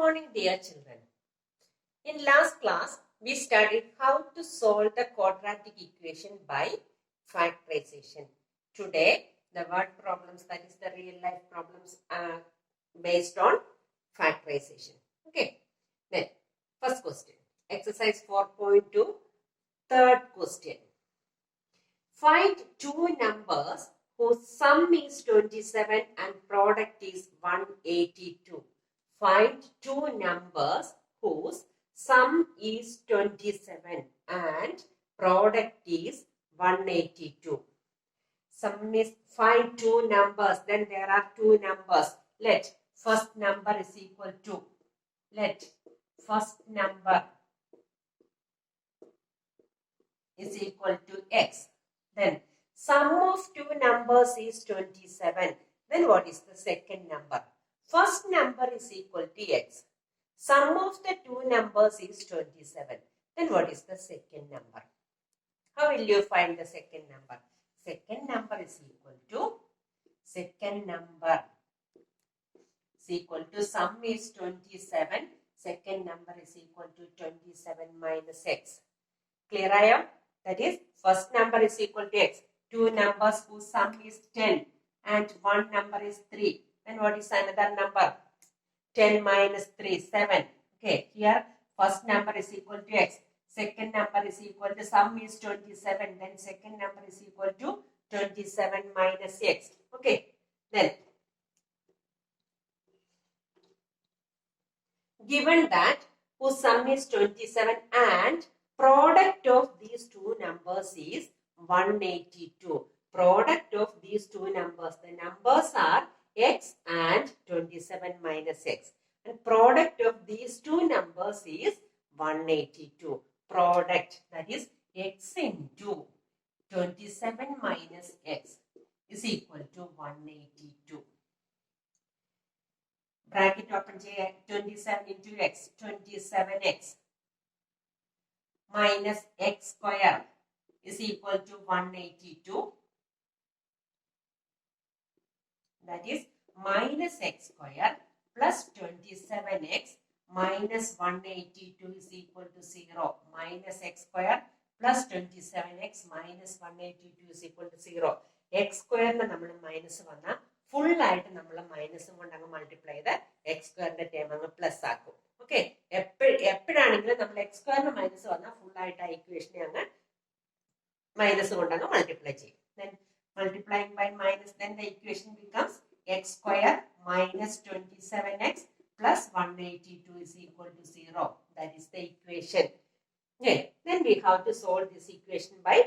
morning, dear children. In last class, we studied how to solve the quadratic equation by factorization. Today, the word problems, that is the real life problems, are based on factorization. Okay. Then, first question, exercise 4.2, third question. Find two numbers whose sum is 27 and product is 182. Find two numbers whose sum is 27 and product is 182. Sum is, find two numbers, then there are two numbers. Let first number is equal to, let first number is equal to x. Then sum of two numbers is 27. Then what is the second number? First number is equal to x. Sum of the two numbers is 27. Then what is the second number? How will you find the second number? Second number is equal to, sum is 27. Second number is equal to 27 minus x. Clear, I am? That is, first number is equal to x. Two numbers whose sum is 10 and one number is 3. Then what is another number? 10 minus 3, 7. Okay, here first number is equal to x. Second number is equal to, sum is 27. Then second number is equal to 27 minus x. Okay, then given that whose sum is 27 and product of these two numbers is 182. Product of these two numbers, the numbers are x and 27 minus x. And product of these two numbers is 182. Product, that is x into 27 minus x is equal to 182. Bracket open, 27 into x, 27x minus x square is equal to 182. That is minus x square plus 27x minus 182 is equal to 0. Minus x square plus 27x minus 182 is equal to 0. X square minus 1 full ആയിട്ട് നമ്മൾ മൈനസും കൊണ്ട് അങ്ങ് multiply ചെയ്ത് X സ്ക്വയറിന്റെ term അങ്ങ് plus ആക്കും. Okay, എപ്പോഴാണെങ്കിലും നമ്മൾ X സ്ക്വയറിന് മൈനസ് വന്നാൽ ഫുൾ ആയിട്ട് ആ ഇക്വേഷനെ അങ്ങ് മൈനസ് കൊണ്ട് അങ്ങ് മൾട്ടിപ്ലൈ ചെയ്യും. Then multiplying by minus, then the equation becomes x square minus 27x plus 182 is equal to 0. That is the equation. Okay, then we have to solve this equation by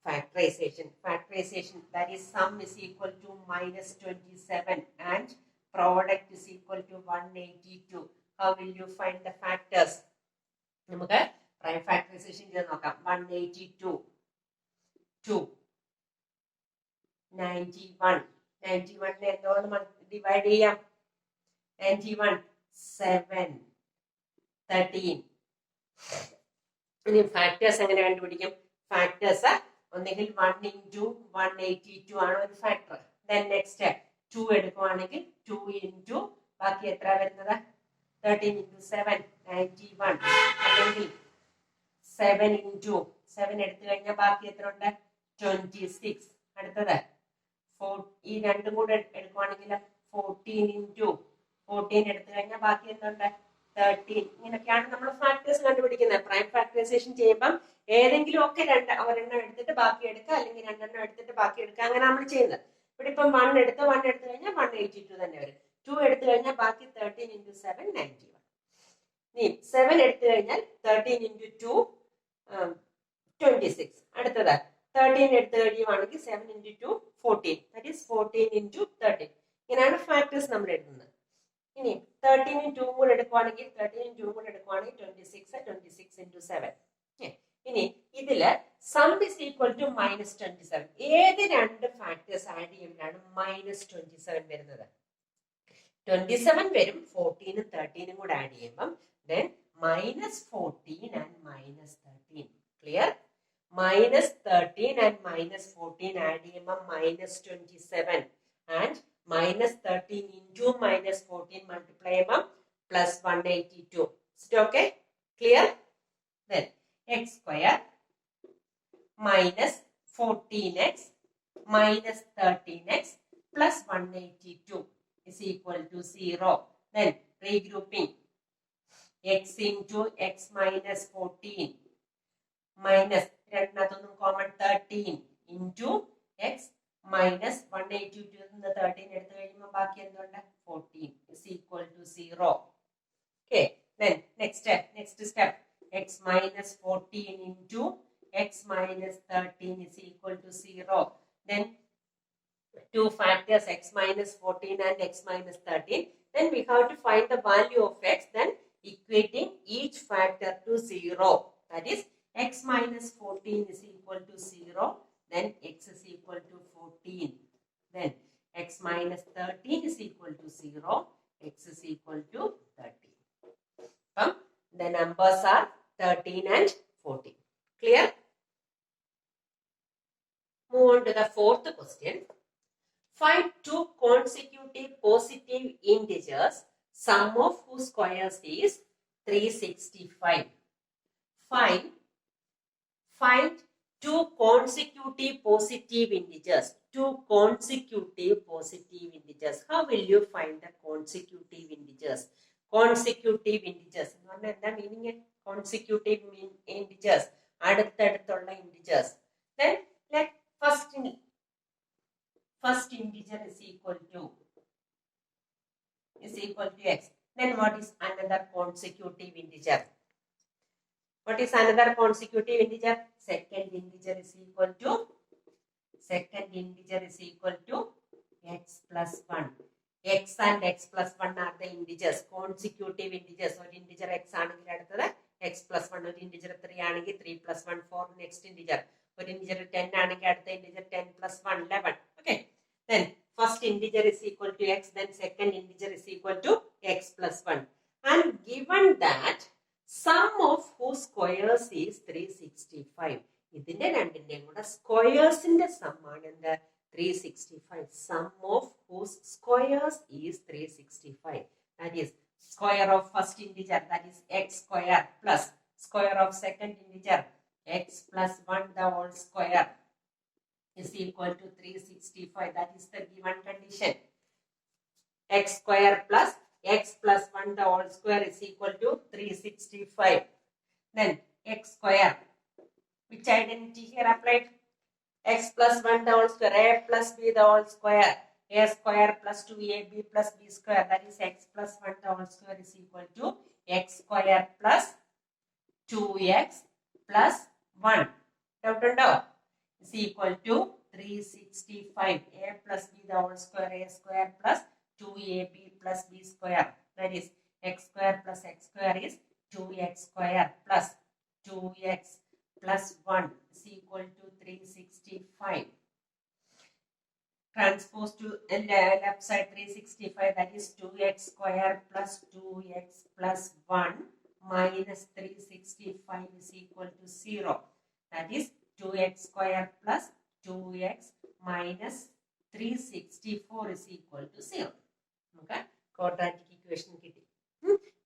factorization. Factorization, that is sum is equal to minus 27 and product is equal to 182. How will you find the factors? നമുക്ക് prime factorization ചെയ്ത് നോക്കാം. 182, 2, 91. 91 എന്തോന്ന് divide ചെയ്യാം? 91, 7, 13. ഇനി factors എങ്ങനെ കണ്ടുപിടിക്കും? Factors ഒന്നെങ്കിൽ 1 into 182 ആണ് ഒരു ഫാക്ടർ. ദെൻ നെക്സ്റ്റ് 2 എടുക്കുവാണെങ്കിൽ 2 into ബാക്കി എത്ര വരുന്നത്? 13 into 7, 91. അല്ലെങ്കിൽ 7 into 7 എടുത്തു കഴിഞ്ഞാൽ ബാക്കി എത്ര ഉണ്ട്? 26. അടുത്തത് ഈ രണ്ടും കൂടെ എടുക്കുവാണെങ്കിൽ 14 into 14 എടുത്തു കഴിഞ്ഞാൽ ബാക്കി എന്തുണ്ട്? 13. ഇങ്ങനെയൊക്കെയാണ് നമ്മൾ ഫാക്ടേഴ്സ് കണ്ടുപിടിക്കുന്നത്. പ്രൈം ഫാക്ടറൈസേഷൻ ചെയ്യുമ്പം ഏതെങ്കിലും ഒക്കെ ഒരെണ്ണം എടുത്തിട്ട് ബാക്കി എടുക്കുക, അല്ലെങ്കിൽ രണ്ടെണ്ണം എടുത്തിട്ട് ബാക്കി എടുക്കുക, അങ്ങനെ നമ്മൾ ചെയ്യുന്നത്. ഇവിടെ ഇപ്പം 1 എടുത്ത് കഴിഞ്ഞാൽ 182 തന്നെ വരും. 2 എടുത്തു കഴിഞ്ഞാൽ ബാക്കി 13 into 7, 91. ഇനി 7 എടുത്തു കഴിഞ്ഞാൽ 13 into 2, 26. അടുത്തത് 13 എടുത്തു കഴിയുവാണെങ്കിൽ 7 into 2, 14. That is 14 into 13. ഇങ്ങനെയാണ് ഫാക്ടേഴ്സ് നമ്മൾ എഴുതുന്നത്. ഇനി 13 2 കൂടെ എടുക്കുവാണെങ്കിൽ 26 into 7. ഇനി ഇതില് sum is equal to minus 27. ഏത് രണ്ട് ഫാക്ടേഴ്സ് ആഡ് ചെയ്യുമ്പോഴാണ് മൈനസ് 27 വരുന്നത്? 27 വരും 14 13 കൂടെ ആഡ് ചെയ്യുമ്പം. then minus 14 and minus 13. Clear? minus 13 and minus 14 add ചെയ്യുമ്പോൾ minus 27 and minus 13 into minus 14 multiply ചെയ്യുമ്പോൾ plus 182. Is it okay? Clear? Then x square minus 14x minus 13x plus 182 is equal to 0. Then regrouping x into x minus 14 minus common 13 into x minus 182 in the 13 14 is equal to 0. Okay, then next step x minus 14 into x minus 13 is equal to 0. Then two factors x minus 14 and x minus 13. Then we have to find the value of x, then equating each factor to 0. That is x minus 14 is equal to 0. Then x is equal to 14. Then x minus 13 is equal to 0. X is equal to 13. The numbers are 13 and 14. Clear? Move on to the fourth question. Find two consecutive positive integers, sum of whose squares is 365. Find two consecutive positive integers. Two consecutive positive integers. How will you find the consecutive integers? Consecutive integers. What is the meaning of consecutive integers? அடுத்தடுத்துள்ள integers. Then let first integer is equal to x. Then what is another consecutive integer? What is another consecutive integer? Second integer is equal to x plus 1. X and x plus 1 are the integers, consecutive integers. One integer x ആണെങ്കിൽ x plus 1, ഒരു integer 3 ആണെങ്കിൽ 3 plus 1 4, next integer. ഒരു integer 10 ആണെങ്കിൽ അടുത്ത integer 10 plus 1 11. Okay. Then first integer is equal to x, then second integer is equal to x plus 1. And given that sum of whose squares is 365. ഇതിന്റെ രണ്ടിന്റെയും കൂടെ സ്ക്വയേഴ്സിന്റെ some ആണ് എന്ത് 365. Sum of whose squares is 365. That is square of first integer, that is x square, plus square of second integer x plus 1 the whole square is equal to 365. That is the given condition. X square plus x plus 1 the whole square is equal to 365. Then x square, which identity here applied? X plus 1 the whole square, a plus b the whole square, a square plus 2ab plus b square, that is x plus 1 the whole square is equal to x square plus 2x plus 1. Doubt undo? Is equal to 365. A plus b the whole square, a square plus 2ab plus b square, that is x square plus x square is 2x square plus 2x plus 1 is equal to 365. Transpose to left side 365, that is 2x square plus 2x plus 1 minus 365 is equal to 0. That is 2x square plus 2x minus 364 is equal to 0. Okay, quadratic equation കിട്ടി.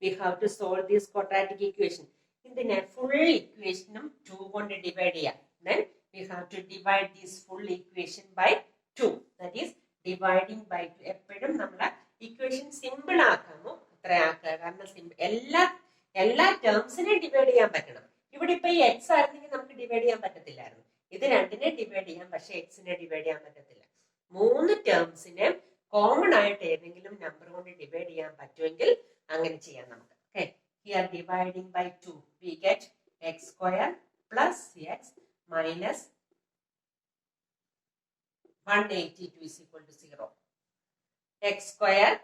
We have to solve this quadratic equation. ഇതിനെ full equation 2 കൊണ്ട് divide ചെയ്യാം. Then we have to divide this full equation by 2. That is dividing by 2. എപ്പോഴും നമ്മളെ equation simple ആക്കാമോ അത്ര ആക്കുക. കാരണം എല്ലാ ടേംസിനെ ഡിവൈഡ് ചെയ്യാൻ പറ്റണം. ഇവിടെ ഇപ്പൊ ഈ എക്സ് ആയിരുന്നെങ്കിൽ നമുക്ക് ഡിവൈഡ് ചെയ്യാൻ പറ്റത്തില്ലായിരുന്നു. ഇത് രണ്ടിനെ ഡിവൈഡ് ചെയ്യാം, പക്ഷെ എക്സിനെ ഡിവൈഡ് ചെയ്യാൻ പറ്റത്തില്ല. 3 ടേംസിനെ കോമൺ ആയിട്ട് ഏതെങ്കിലും നമ്പർ കൊണ്ട് ഡിവൈഡ് ചെയ്യാൻ പറ്റുമെങ്കിൽ അങ്ങനെ ചെയ്യാം നമുക്ക്. Okay, here dividing by 2 we get x square plus x minus 182 is equal to 0. X square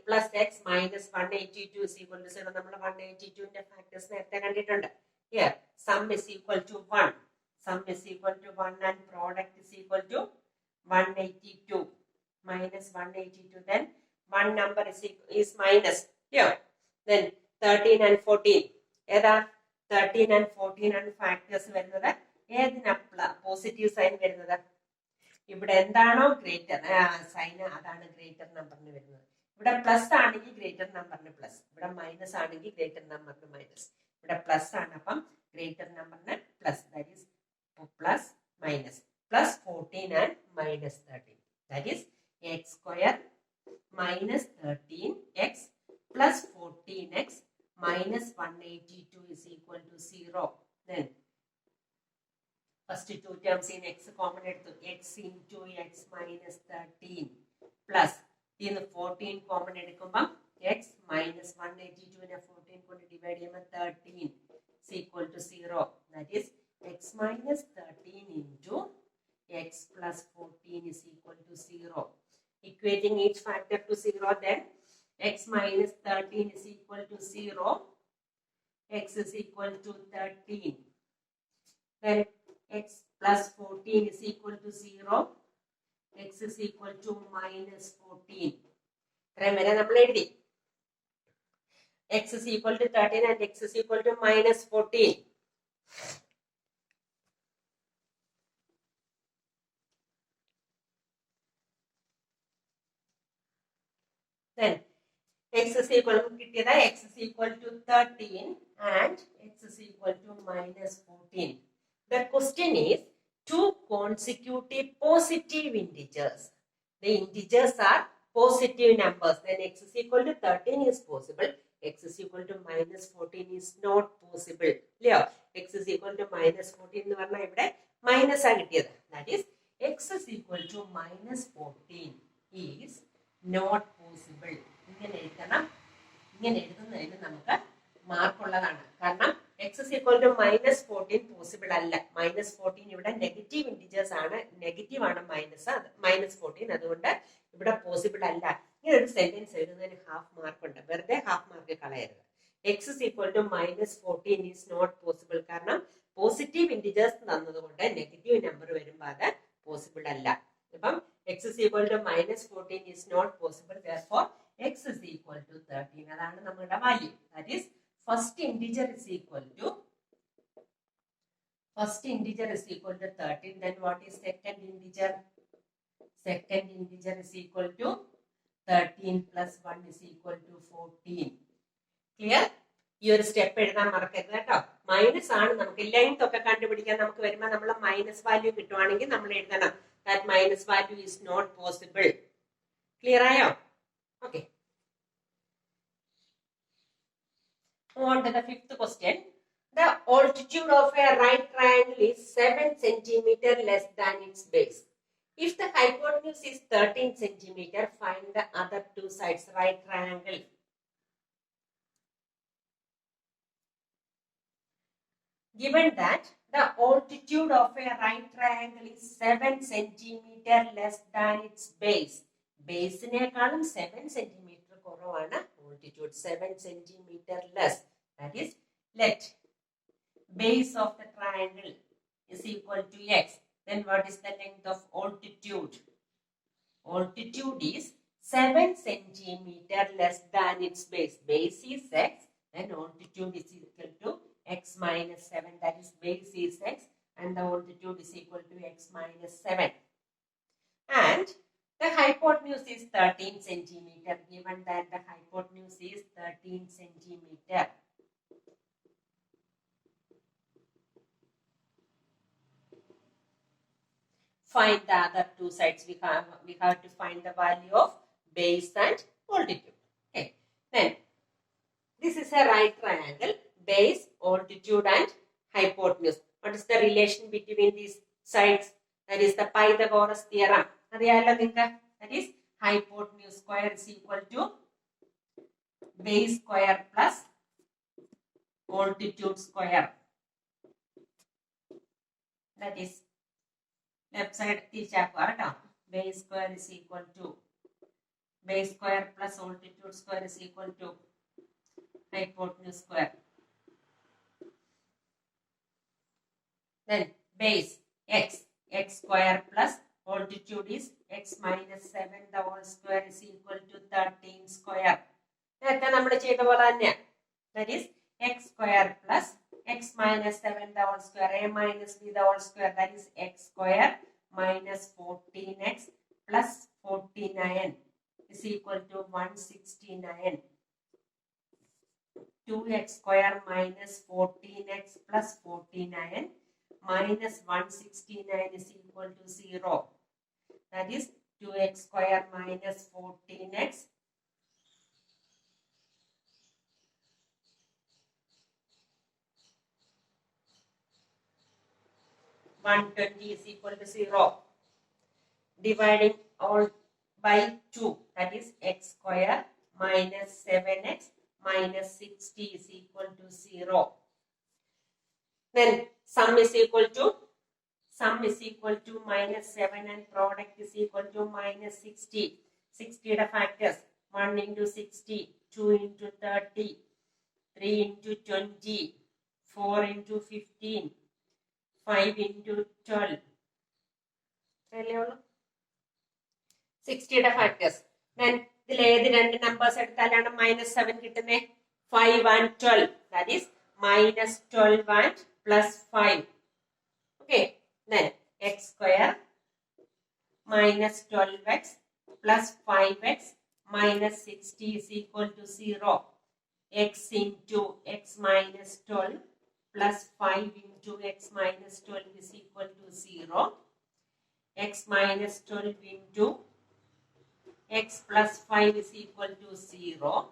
plus x minus 182 is equal to 0. നമ്മൾ 182 ന്റെ ഫാക്ടേഴ്സ് നേരത്തെ കണ്ടിട്ടുണ്ട്. Here sum is equal to 1. Sum is equal to 1 and product is equal to 182 minus 182. Then one number is minus here. Then 13 and 14. ഏതാ 13 and 14 ആണ് factors വരുന്നത്. ഏതിനാ positive sign വരുന്നത്? ഇവിടെ എന്താണോ ഗ്രേറ്റർ സൈൻ അതാണ് ഗ്രേറ്റർ നമ്പറിന് വരുന്നത്. ഇവിടെ പ്ലസ് ആണെങ്കിൽ ഗ്രേറ്റർ നമ്പറിന് പ്ലസ്, ഇവിടെ മൈനസ് ആണെങ്കിൽ ഗ്രേറ്റർ നമ്പറിന് മൈനസ്. ഇവിടെ പ്ലസ് ആണ്, അപ്പം ഗ്രേറ്റർ നമ്പറിന് plus, that is plus minus plus 14 and minus 13. That is X square minus 13x plus 14x minus 182 is equal to 0. Then first two terms in x common എടുത്തു, x into x minus 13 plus in 14 common എടുക്കുമ്പോൾ x minus 182 നെ 14 കൊണ്ട് divide ചെയ്യുമ്പോൾ 13 is equal to 0. That is x minus 13 into x plus 14 is equal to 0. Equating each factor to 0, then x minus 13 is equal to 0, x is equal to 13, then x plus 14 is equal to 0, x is equal to minus 14. X is equal to 13 and x is equal to minus 14. Then x is equal to 13 and x is equal to minus 14. The question is two consecutive positive integers. The integers are positive numbers. Then x is equal to 13 is possible. X is equal to minus 14 is not possible. X is equal to minus 14 എന്ന് പറഞ്ഞാൽ ഇവിടെ minus ആ കിട്ടിയത്. That is x is equal to minus 14 is not possible. ഇങ്ങനെ എഴുതുന്നതിന് നമുക്ക് മാർക്കുള്ളതാണ്. കാരണം x is equal to minus 14 possible അല്ല. മൈനസ് 14 ഇവിടെ നെഗറ്റീവ് ഇന്റിജേഴ്സ് ആണ്, നെഗറ്റീവ് ആണ് മൈനസ് 14, അതുകൊണ്ട് ഇവിടെ പോസിബിൾ അല്ല. ഇങ്ങനെ ഒരു സെന്റൻസ് എഴുതുന്നതിന് ഹാഫ് മാർക്ക് ഉണ്ട്, വെറുതെ ഹാഫ് മാർക്ക് കളയരുത്. X is equal to minus 14 is not possible. കാരണം പോസിറ്റീവ് ഇന്റിജേഴ്സ് തന്നതുകൊണ്ട് നെഗറ്റീവ് നമ്പർ വരുമ്പോൾ അത് പോസിബിൾ അല്ല. അപ്പം x is equal to minus 14 is not possible. Therefore, x is equal to 13. അതാണ് നമ്മുടെ value. That is first integer is equal to 13. Then what is second integer? Second integer is equal to 13 plus 1 is equal to 14. Clear? ഈ ഒരു step എഴുതാൻ മറക്കരുത് കേട്ടോ. Minus ആണ്, നമുക്ക് length ഒക്കെ കണ്ടുപിടിക്കാൻ നമുക്ക് വരുമ്പോൾ നമ്മൾ മൈനസ് വാല്യൂ കിട്ടുവാണെങ്കിൽ നമ്മൾ എഴുതണം that minus value is not possible. Clear ആയോ? Okay. Move on to the fifth question. The altitude of a right triangle is 7 centimeter less than its base. If the hypotenuse is 13 centimeter, find the other two sides right triangle. Given that the altitude of a right triangle is 7 centimeter less than its base. Base നേക്കാളും 7 centimeter കുറവാണ് altitude, 7 centimeter less. That is, let base of the triangle is equal to x. Then what is the length of altitude? Altitude is 7 centimeter less than its base. Base is x, then altitude is equal to x minus 7, that is base is x and the altitude is equal to x minus 7. And the hypotenuse is 13 centimeter. Given that the hypotenuse is 13 centimeter, find the other two sides. We have to find the value of base and altitude. Okay. Then this is a right triangle. Base, altitude and hypotenuse. What is the relation between these sides? That is the Pythagoras theorem. That is hypotenuse square is equal to base square plus altitude square. That is left side base square is equal to base square plus altitude square is equal to hypotenuse square. Then base x square plus altitude is x minus 7 the whole square is equal to 13 square. That is x square plus x minus 7 the whole square, a minus b the whole square, that is x square minus 14x plus 49 is equal to 169. 2x square minus 14x plus 49 minus 169 is equal to 0. That is 2x square minus 14x 120 is equal to 0. Dividing all by 2, that is x square minus 7x minus 60 is equal to 0. Then sum is equal to minus 7 and product is equal to minus 60. 60 the factors 1 into 60, 2 into 30, 3 into 20, 4 into 15, 5 into 12. 60 factors. Then the numbers at minus 7 5 and 12. That is minus 12 and plus 5. Okay. Then x square minus 12x plus 5x minus 60 is equal to 0. X into x minus 12 plus 5 into x minus 12 is equal to 0. X minus 12 into x plus 5 is equal to 0.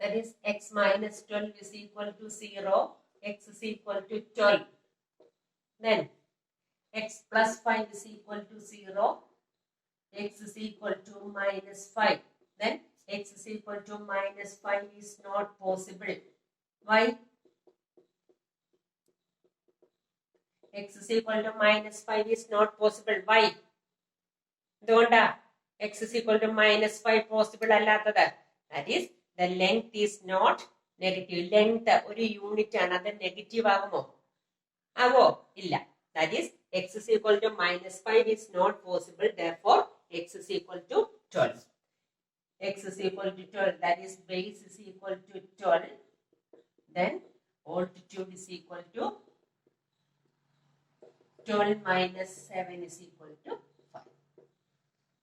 That is x minus 12 is equal to 0. X is equal to 12. Then x plus 5 is equal to 0. X is equal to minus 5. Then x is equal to minus 5 is not possible. Why? X is equal to minus 5 is not possible. Why? X is equal to minus 5 possible. That is, the length is not negative. Length ഒരു unit ആണ്. അത് negative ആകുമോ? ആവോ? ഇല്ല. That is, x is equal to minus 5 is not possible. Therefore, x is equal to 12. X is equal to 12. That is, base is equal to 12. Then, altitude is equal to 12 minus 7 is equal to 5.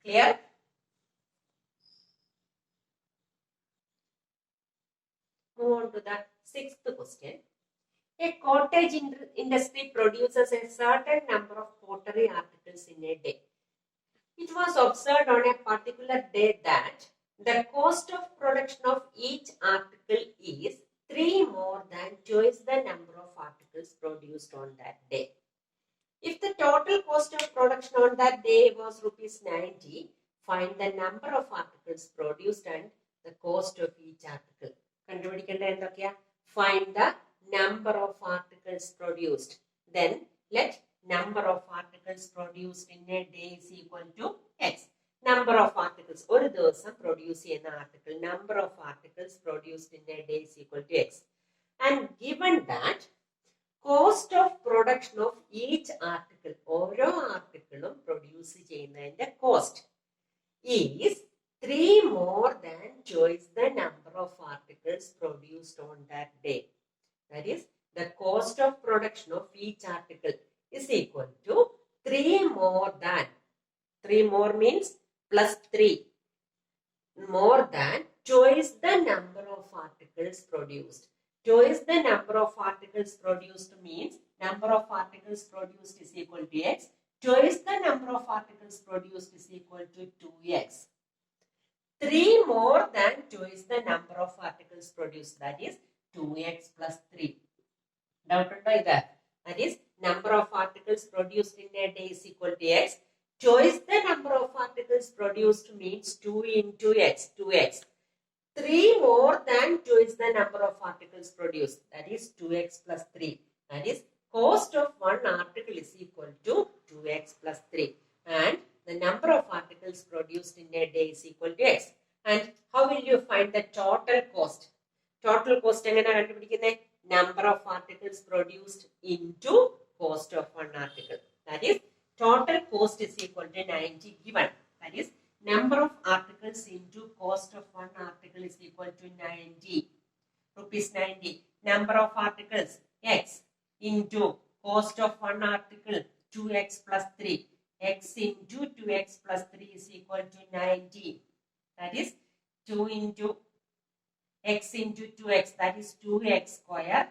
Clear? Move on to the sixth question. A cottage industry produces a certain number of pottery articles in a day. It was observed on a particular day that the cost of production of each article is 3 more than twice the number of articles produced on that day. If the total cost of production on that day was rupees 90, find the number of articles produced and the cost of each article. Find the number of articles produced. Then let number of articles produced in a day is equal to x. Number of articles. ഒരു ദിവസം produce ചെയ്യുന്ന article. Number of articles produced in a day is equal to x. And given that cost of production of each article, ഓരോ ആർട്ടിക്കിളും produce ചെയ്യുന്നതിന്റെ cost is 3 more than twice the number of articles produced on that day. That is, the cost of production of each article is equal to 3 more than. 3 more means plus 3. More than twice the number of articles produced. Twice the number of articles produced means number of articles produced is equal to x. Twice the number of articles produced is equal to 2x. 3 more than twice the number of articles produced. That is 2x plus 3. Doubt undo that. That is, number of articles produced in a day is equal to x. Twice the number of articles produced means 2 into x, 2x. 3 more than twice the number of articles produced. That is 2x plus 3. That is, cost of one article is equal to 2x plus 3. And the number of articles produced in a day is equal to x. And how will you find the total cost? Total cost എങ്ങനെ കണ്ടുപിടിക്കുന്നത്? Number of articles produced into cost of one article. That is, total cost is equal to 90 given. That is, number of articles into cost of one article is equal to 90. number of articles x into cost of one article 2x plus 3. X into 2x plus 3 is equal to 19. That is 2 into x into 2x, that is 2x square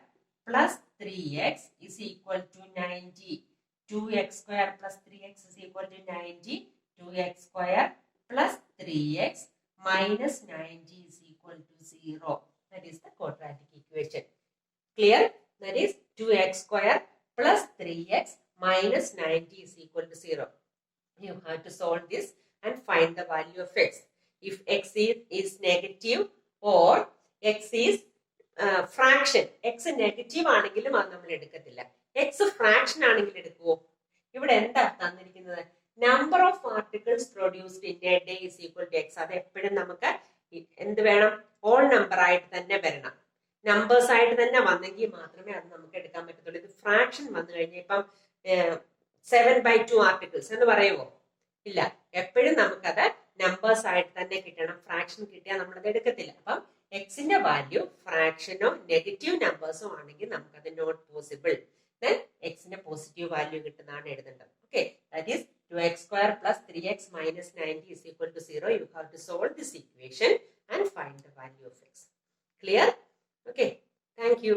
plus 3x is equal to 90. 2x square plus 3x is equal to 90. 2x square plus 3x minus 90 is equal to 0. That is the quadratic equation. Clear? That is 2x square plus 3x minus 90 is equal to 0. You have to solve this and find the value of x. If x is negative or x is fraction, x negative ആണെങ്കിലും അത് നമ്മൾ എടുക്കത്തില്ല. x fraction ആണെങ്കിൽ എടുക്കുമോ? ഇവിടെ എന്താ തന്നിരിക്കുന്നത്? Number of articles produced in a day is equal to x. അത് എപ്പോഴും നമുക്ക് എന്ത് വേണം? ഓൾ നമ്പർ ആയിട്ട് തന്നെ വരണം. നമ്പേഴ്സ് ആയിട്ട് തന്നെ വന്നെങ്കിൽ മാത്രമേ അത് നമുക്ക് എടുക്കാൻ പറ്റത്തുള്ളൂ. ഇത് ഫ്രാക്ഷൻ വന്നു കഴിഞ്ഞാൽ ഇപ്പം 7/2 ആർട്ടിക്കിൾസ് എന്ന് പറയുമോ? ഇല്ല. എപ്പോഴും നമുക്കത് നമ്പേഴ്സ് ആയിട്ട് തന്നെ കിട്ടണം. ഫ്രാക്ഷൻ കിട്ടിയാൽ നമ്മളത് എടുക്കത്തില്ല. അപ്പം എക്സിന്റെ വാല്യൂ ഫ്രാക്ഷനോ നെഗറ്റീവ് നമ്പേഴ്സോ ആണെങ്കിൽ നമുക്കത് നോട്ട് പോസിബിൾ. Then എക്സിന്റെ പോസിറ്റീവ് വാല്യൂ കിട്ടുന്നതാണ് എഴുതേണ്ടത്. Okay, that is 2x square plus 3x minus 90 is equal to 0. You have to solve this equation and find the value of x. Clear? Okay, thank you.